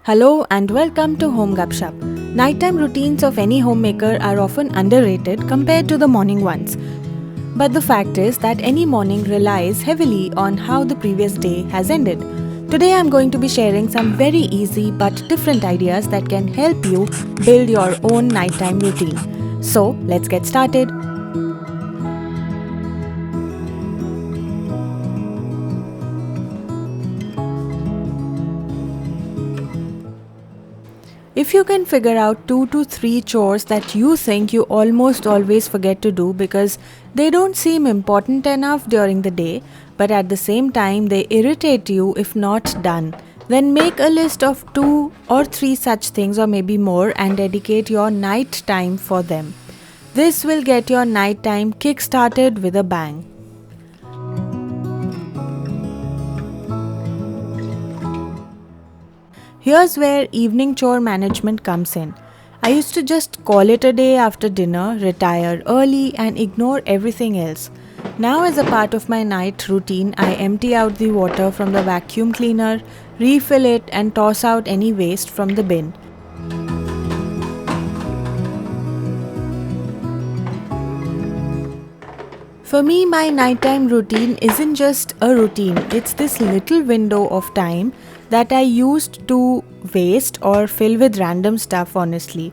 Hello and welcome to Home Gupshup. Nighttime routines of any homemaker are often underrated compared to the morning ones. But the fact is that any morning relies heavily on how the previous day has ended. Today I'm going to be sharing some very easy but different ideas that can help you build your own nighttime routine. So let's get started. If you can figure out 2 to 3 chores that you think you almost always forget to do because they don't seem important enough during the day, but at the same time they irritate you if not done, then make a list of 2 or 3 such things or maybe more and dedicate your night time for them. This will get your night time kick-started with a bang. Here's where evening chore management comes in. I used to just call it a day after dinner, retire early and ignore everything else. Now as a part of my night routine, I empty out the water from the vacuum cleaner, refill it and toss out any waste from the bin. For me, my nighttime routine isn't just a routine, it's this little window of time that I used to waste or fill with random stuff, honestly.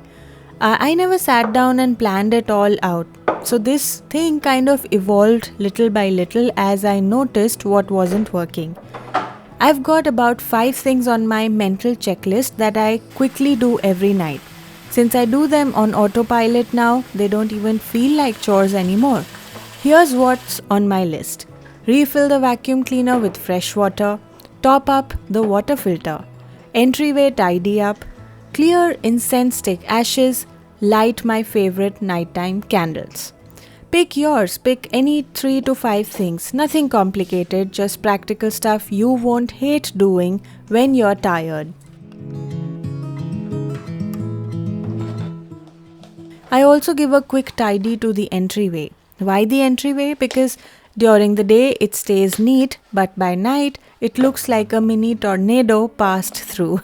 I never sat down and planned it all out. So this thing kind of evolved little by little as I noticed what wasn't working. I've got about 5 things on my mental checklist that I quickly do every night. Since I do them on autopilot now, they don't even feel like chores anymore. Here's what's on my list. Refill the vacuum cleaner with fresh water. Top up the water filter. Entryway tidy up. Clear incense stick ashes. Light my favorite nighttime candles. Pick yours. Pick any 3 to 5 things. Nothing complicated, just practical stuff you won't hate doing when you're tired. I also give a quick tidy to the entryway. Why the entryway? Because during the day it stays neat, but by night it looks like a mini tornado passed through.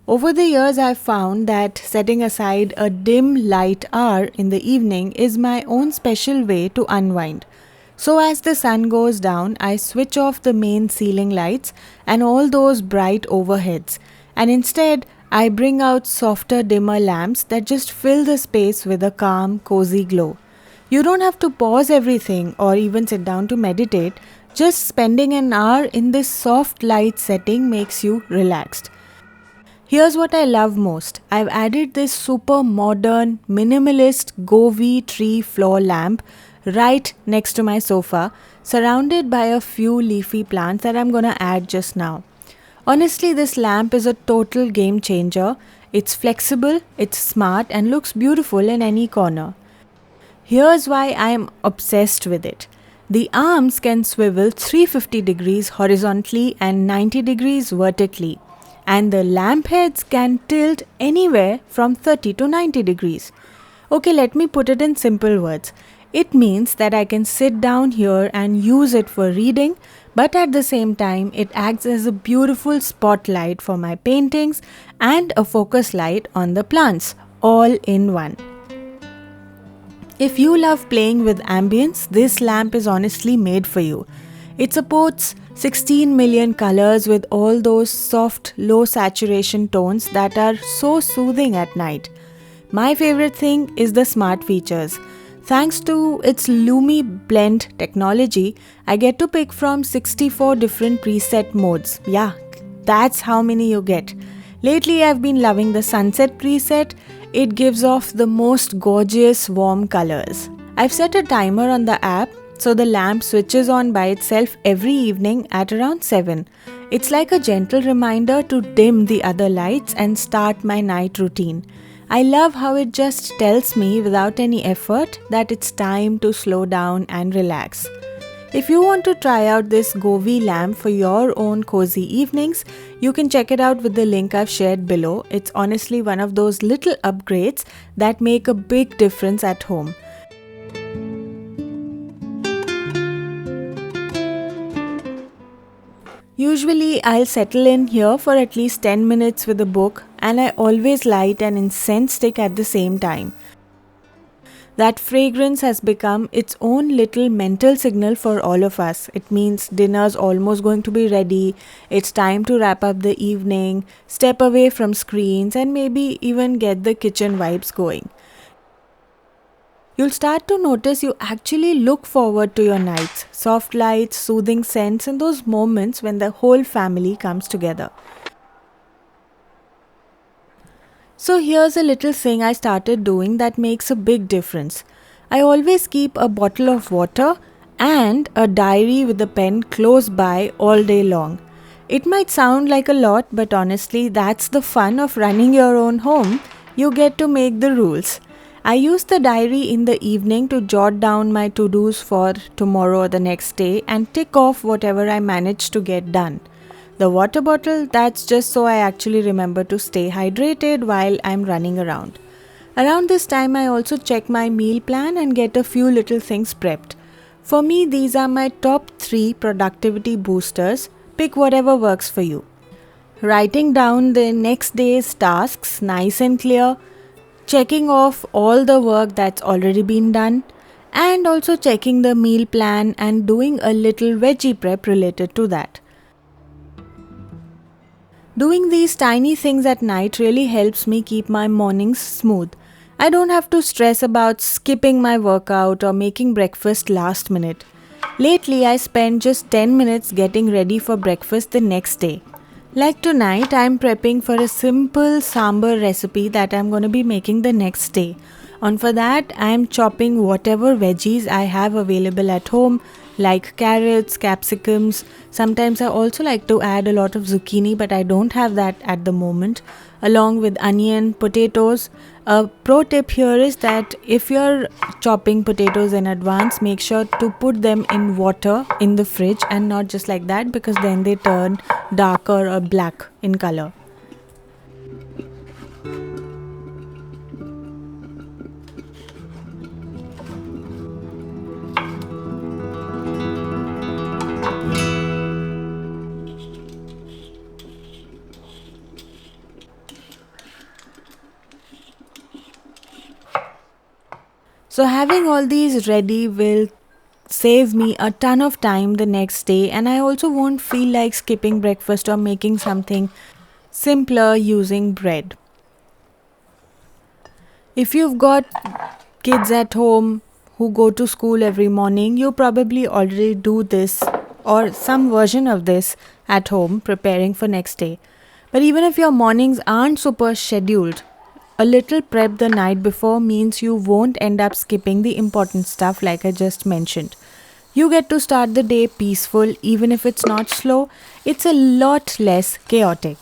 Over the years, I've found that setting aside a dim light hour in the evening is my own special way to unwind. So as the sun goes down, I switch off the main ceiling lights and all those bright overheads, and instead I bring out softer, dimmer lamps that just fill the space with a calm, cozy glow. You don't have to pause everything or even sit down to meditate. Just spending an hour in this soft light setting makes you relaxed. Here's what I love most. I've added this super modern, minimalist Govee tree floor lamp right next to my sofa, surrounded by a few leafy plants that I'm gonna add just now. Honestly, this lamp is a total game changer. It's flexible, it's smart, and looks beautiful in any corner. Here's why I am obsessed with it. The arms can swivel 350 degrees horizontally and 90 degrees vertically. And the lamp heads can tilt anywhere from 30 to 90 degrees. Okay, let me put it in simple words. It means that I can sit down here and use it for reading, but at the same time, it acts as a beautiful spotlight for my paintings and a focus light on the plants, all in one. If you love playing with ambience, this lamp is honestly made for you. It supports 16 million colors with all those soft, low saturation tones that are so soothing at night. My favorite thing is the smart features. Thanks to its Lumi blend technology, I get to pick from 64 different preset modes. Yeah, that's how many you get. Lately I've been loving the sunset preset. It gives off the most gorgeous warm colors. I've set a timer on the app so the lamp switches on by itself every evening at around 7. It's like a gentle reminder to dim the other lights and start my night routine. I love how it just tells me without any effort that it's time to slow down and relax. If you want to try out this Govee lamp for your own cozy evenings, you can check it out with the link I've shared below. It's honestly one of those little upgrades that make a big difference at home. Usually I'll settle in here for at least 10 minutes with a book, and I always light an incense stick at the same time. That fragrance has become its own little mental signal for all of us. It means dinner's almost going to be ready, it's time to wrap up the evening, step away from screens, and maybe even get the kitchen vibes going. You'll start to notice you actually look forward to your nights, soft lights, soothing scents, and those moments when the whole family comes together. So here's a little thing I started doing that makes a big difference. I always keep a bottle of water and a diary with a pen close by all day long. It might sound like a lot, but honestly, that's the fun of running your own home. You get to make the rules. I use the diary in the evening to jot down my to-dos for tomorrow or the next day and tick off whatever I manage to get done. The water bottle, that's just so I actually remember to stay hydrated while I'm running around. Around this time, I also check my meal plan and get a few little things prepped. For me, these are my top 3 productivity boosters. Pick whatever works for you. Writing down the next day's tasks nice and clear, checking off all the work that's already been done, and also checking the meal plan and doing a little veggie prep related to that. Doing these tiny things at night really helps me keep my mornings smooth. I don't have to stress about skipping my workout or making breakfast last minute. Lately, I spend just 10 minutes getting ready for breakfast the next day. Like tonight, I'm prepping for a simple sambar recipe that I'm going to be making the next day. And for that, I'm chopping whatever veggies I have available at home, like carrots, capsicums. Sometimes I also like to add a lot of zucchini, but I don't have that at the moment, along with onion, potatoes. A pro tip here is that if you're chopping potatoes in advance, make sure to put them in water in the fridge and not just like that, because then they turn darker or black in color. So having all these ready will save me a ton of time the next day, and I also won't feel like skipping breakfast or making something simpler using bread. If you've got kids at home who go to school every morning, you probably already do this or some version of this at home preparing for next day. But even if your mornings aren't super scheduled, a little prep the night before means you won't end up skipping the important stuff like I just mentioned. You get to start the day peaceful even if it's not slow. It's a lot less chaotic.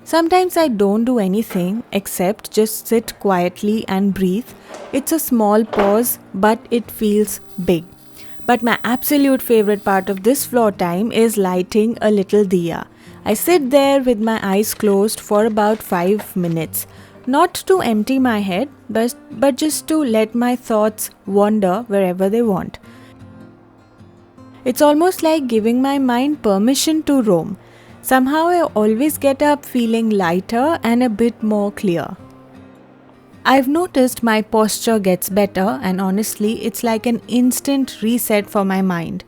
Sometimes I don't do anything except just sit quietly and breathe. It's a small pause, but it feels big. But my absolute favorite part of this floor time is lighting a little diya. I sit there with my eyes closed for about 5 minutes. Not to empty my head, but just to let my thoughts wander wherever they want. It's almost like giving my mind permission to roam. Somehow I always get up feeling lighter and a bit more clear. I've noticed my posture gets better, and honestly, it's like an instant reset for my mind.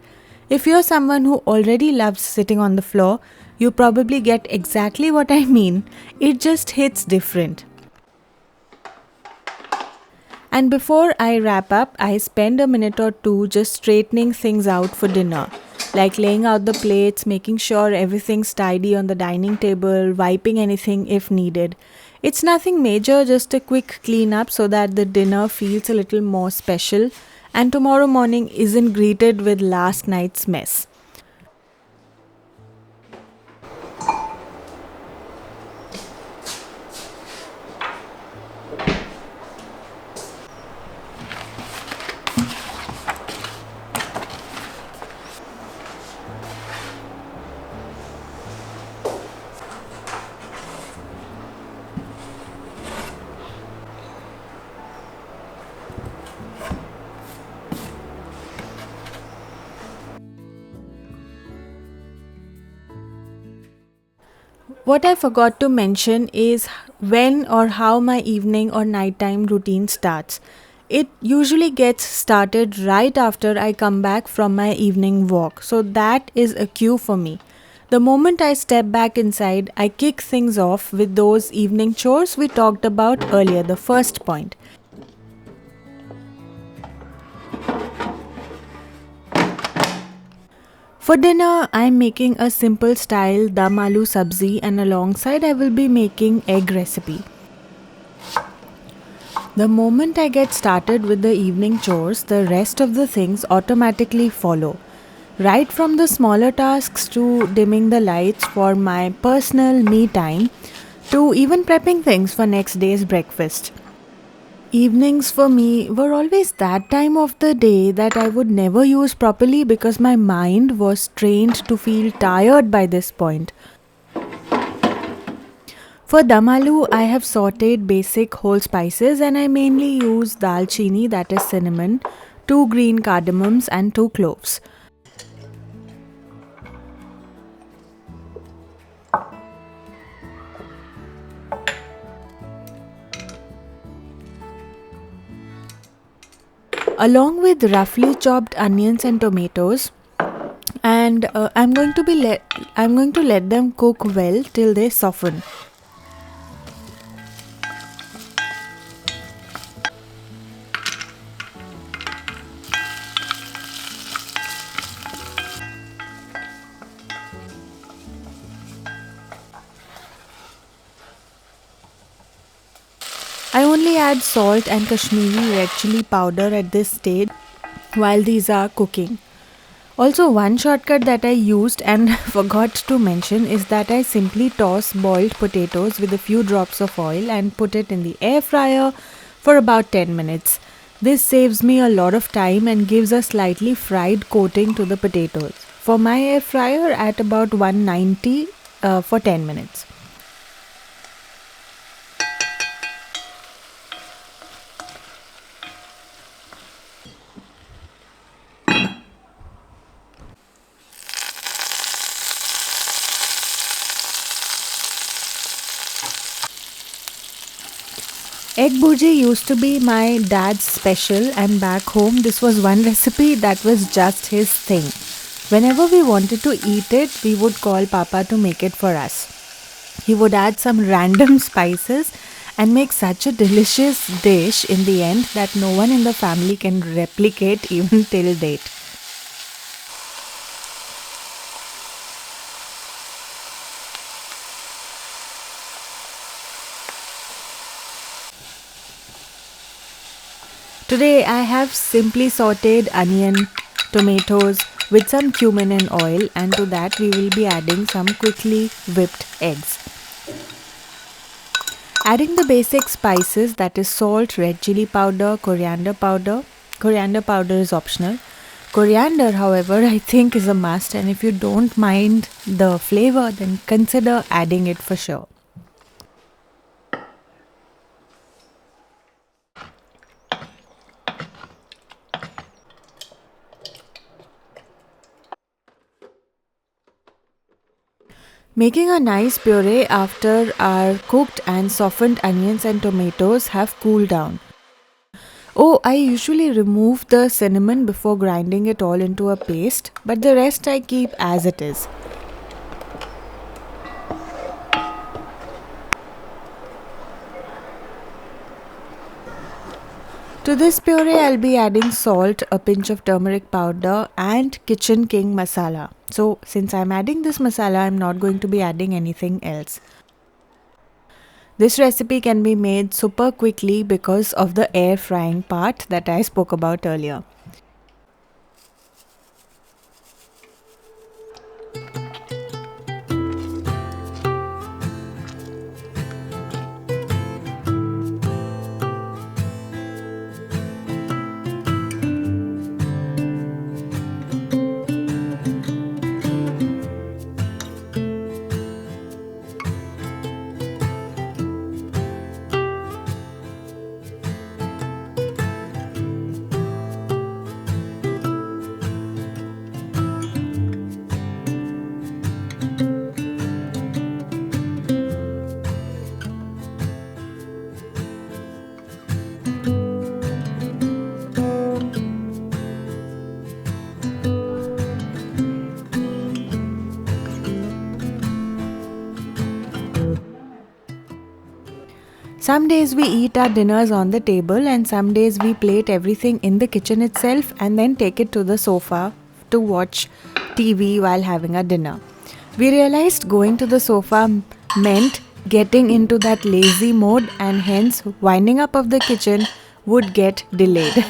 If you're someone who already loves sitting on the floor, you probably get exactly what I mean. It just hits different. And before I wrap up, I spend a minute or two just straightening things out for dinner. Like laying out the plates, making sure everything's tidy on the dining table, wiping anything if needed. It's nothing major, just a quick cleanup so that the dinner feels a little more special and tomorrow morning isn't greeted with last night's mess. What I forgot to mention is when or how my evening or nighttime routine starts. It usually gets started right after I come back from my evening walk, so that is a cue for me. The moment I step back inside, I kick things off with those evening chores we talked about earlier, the first point. For dinner, I'm making a simple style Dum Aloo Sabzi, and alongside I will be making egg recipe. The moment I get started with the evening chores, the rest of the things automatically follow. Right from the smaller tasks to dimming the lights for my personal me time to even prepping things for next day's breakfast. Evenings for me were always that time of the day that I would never use properly because my mind was trained to feel tired by this point. For dum aloo, I have sauteed basic whole spices and I mainly use dalchini, that is cinnamon, 2 green cardamoms, and 2 cloves. Along with roughly chopped onions and tomatoes, and I'm going to let them cook well till they soften. I only add salt and Kashmiri red chili powder at this stage while these are cooking. Also, one shortcut that I used and forgot to mention is that I simply toss boiled potatoes with a few drops of oil and put it in the air fryer for about 10 minutes. This saves me a lot of time and gives a slightly fried coating to the potatoes. For my air fryer at about 190 for 10 minutes. Egg burji used to be my dad's special, and back home, this was one recipe that was just his thing. Whenever we wanted to eat it, we would call Papa to make it for us. He would add some random spices and make such a delicious dish in the end that no one in the family can replicate even till date. Today I have simply sauteed onion, tomatoes with some cumin and oil, and to that we will be adding some quickly whipped eggs. Adding the basic spices, that is salt, red chili powder, coriander powder. Coriander powder is optional. Coriander, however, I think is a must, and if you don't mind the flavor, then consider adding it for sure. Making a nice puree after our cooked and softened onions and tomatoes have cooled down. Oh, I usually remove the cinnamon before grinding it all into a paste, but the rest I keep as it is. To this puree, I'll be adding salt, a pinch of turmeric powder, and kitchen king masala. So, since I'm adding this masala, I'm not going to be adding anything else. This recipe can be made super quickly because of the air frying part that I spoke about earlier. Some days we eat our dinners on the table, and some days we plate everything in the kitchen itself and then take it to the sofa to watch TV while having our dinner. We realized going to the sofa meant getting into that lazy mode, and hence winding up of the kitchen would get delayed.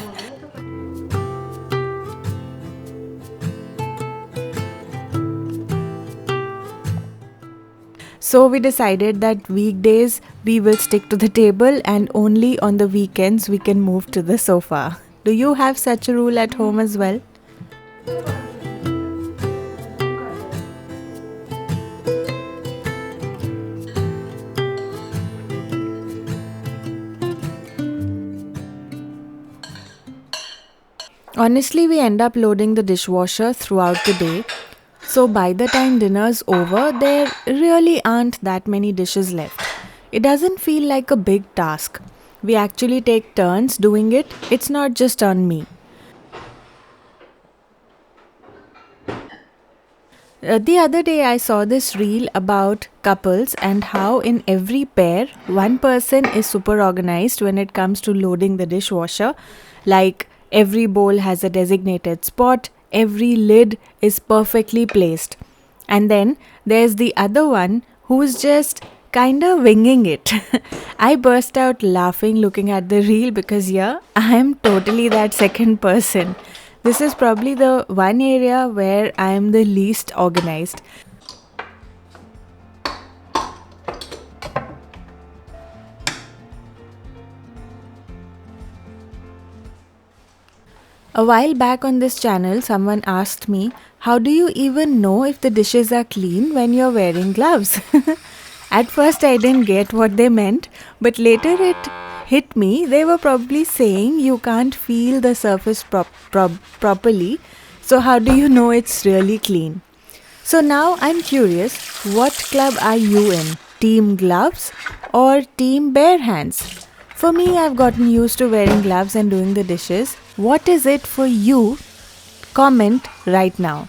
So we decided that weekdays we will stick to the table and only on the weekends we can move to the sofa. Do you have such a rule at home as well? Honestly, we end up loading the dishwasher throughout the day. So by the time dinner's over, there really aren't that many dishes left. It doesn't feel like a big task. We actually take turns doing it. It's not just on me. The other day, I saw this reel about couples and how, in every pair, one person is super organized when it comes to loading the dishwasher. Like, every bowl has a designated spot, every lid is perfectly placed. And then there's the other one who's just kinda winging it. I burst out laughing looking at the reel because, yeah, I'm totally that second person. This is probably the one area where I am the least organized. A while back on this channel, someone asked me, how do you even know if the dishes are clean when you're wearing gloves? At first, I didn't get what they meant, but later it hit me. They were probably saying you can't feel the surface properly, so how do you know it's really clean? So now I'm curious, what club are you in? Team gloves or team bare hands? For me, I've gotten used to wearing gloves and doing the dishes. What is it for you? Comment right now.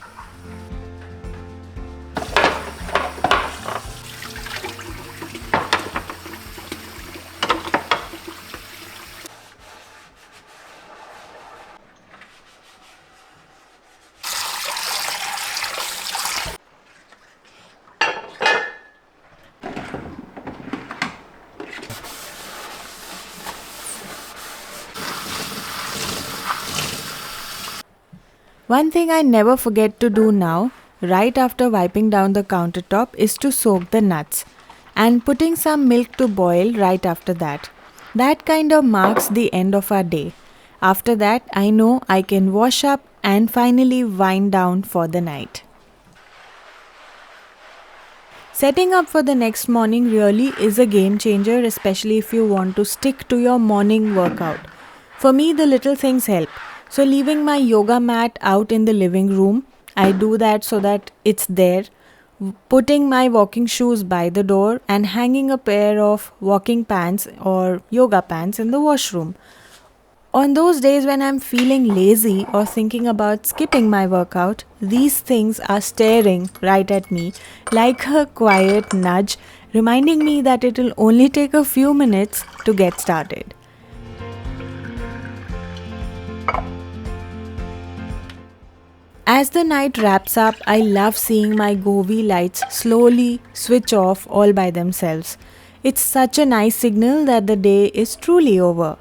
One thing I never forget to do now, right after wiping down the countertop, is to soak the nuts and putting some milk to boil right after that. That kind of marks the end of our day. After that, I know I can wash up and finally wind down for the night. Setting up for the next morning really is a game changer, especially if you want to stick to your morning workout. For me, the little things help. So leaving my yoga mat out in the living room, I do that so that it's there. putting my walking shoes by the door, and hanging a pair of walking pants or yoga pants in the washroom. On those days when I'm feeling lazy or thinking about skipping my workout, these things are staring right at me like a quiet nudge, reminding me that it'll only take a few minutes to get started. As the night wraps up, I love seeing my Govee lights slowly switch off all by themselves. It's such a nice signal that the day is truly over.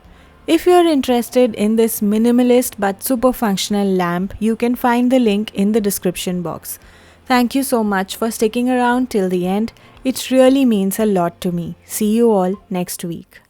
If you're interested in this minimalist but super functional lamp, you can find the link in the description box. Thank you so much for sticking around till the end. It really means a lot to me. See you all next week.